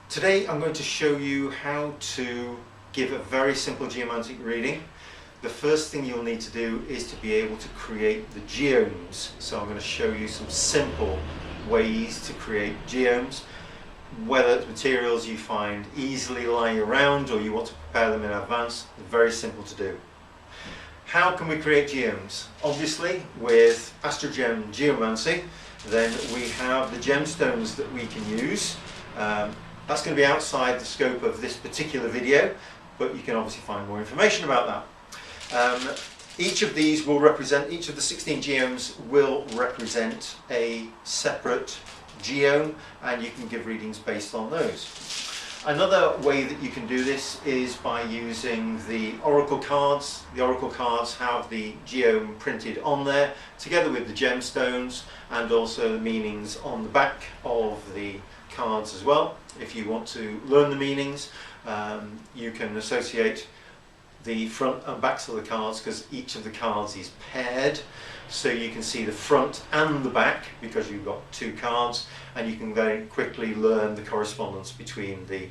Today I'm going to show you how to give a very simple geomantic reading. The first thing you'll need to do is to be able to create the geomes. So I'm going to show you some simple ways to create geomes, whether it's materials you find easily lying around or you want to prepare them in advance. Very simple to do. How can we create geomes? Obviously with Astrogem Geomancy, then we have the gemstones that we can use. That's going to be outside the scope of this particular video, but you can obviously find more information about that. Each of these will represent, each of the 16 geomes will represent a separate geome, and you can give readings based on those. Another way that you can do this is by using the oracle cards. The oracle cards have the geome printed on there, together with the gemstones, and also the meanings on the back of the cards as well. If you want to learn the meanings, you can associate the front and backs of the cards, because each of the cards is paired, so you can see the front and the back because you've got two cards, and you can very quickly learn the correspondence between the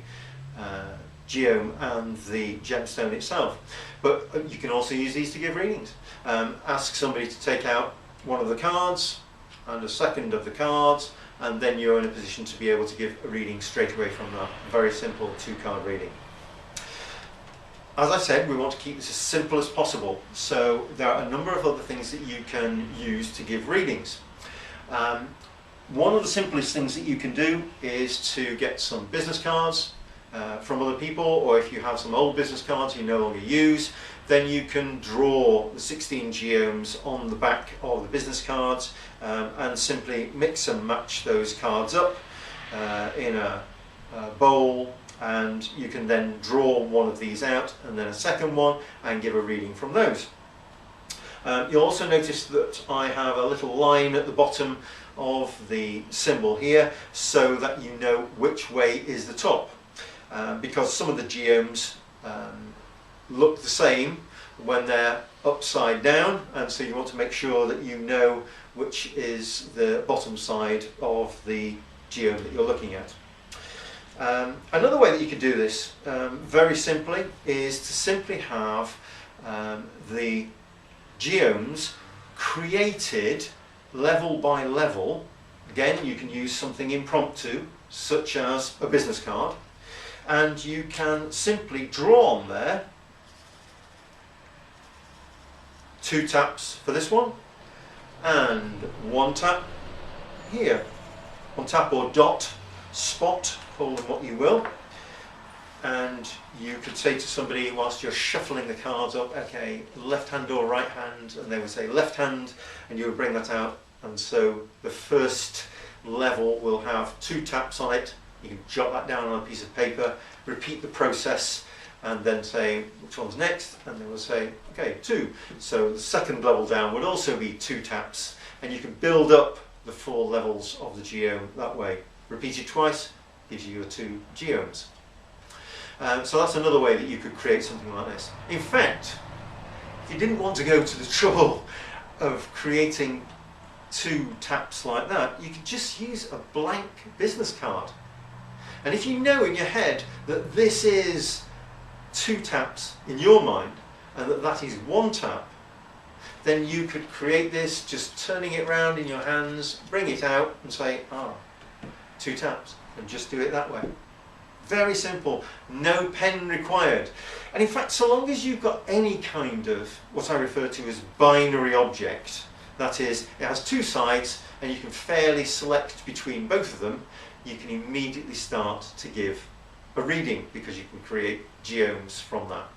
geome and the gemstone itself. But you can also use these to give readings. Ask somebody to take out one of the cards and a second of the cards, and then you're in a position to be able to give a reading straight away from that. Very simple two-card reading. As I said, we want to keep this as simple as possible, so there are a number of other things that you can use to give readings. One of the simplest things that you can do is to get some business cards from other people, or if you have some old business cards you no longer use, then you can draw the 16 geomes on the back of the business cards and simply mix and match those cards up in a bowl, and you can then draw one of these out and then a second one and give a reading from those. You'll also notice that I have a little line at the bottom of the symbol here, so that you know which way is the top, because some of the geomes look the same when they're upside down, and so you want to make sure that you know which is the bottom side of the geome that you're looking at. Another way that you can do this, very simply, is to simply have the geomes created level by level. Again, you can use something impromptu, such as a business card, and you can simply draw on there 2 taps for this one, and 1 tap here. 1 tap or dot, spot, call them what you will, and you could say to somebody whilst you're shuffling the cards up, okay, left hand or right hand, and they would say left hand, and you would bring that out, and so the first level will have 2 taps on it. You can jot that down on a piece of paper, repeat the process, and then say which one's next, and they will say okay, 2. So the second level down would also be 2 taps, and you can build up the 4 levels of the geome that way. Repeat it twice, gives you your 2 geomes. So that's another way that you could create something like this. In fact, if you didn't want to go to the trouble of creating 2 taps like that, you could just use a blank business card. And if you know in your head that this is 2 taps in your mind, and that that is 1 tap, then you could create this just turning it round in your hands, bring it out and say, 2 taps, and just do it that way. Very simple, no pen required. And in fact, so long as you've got any kind of what I refer to as binary object, that is, it has 2 sides and you can fairly select between both of them, you can immediately start to give a reading, because you can create geomes from that.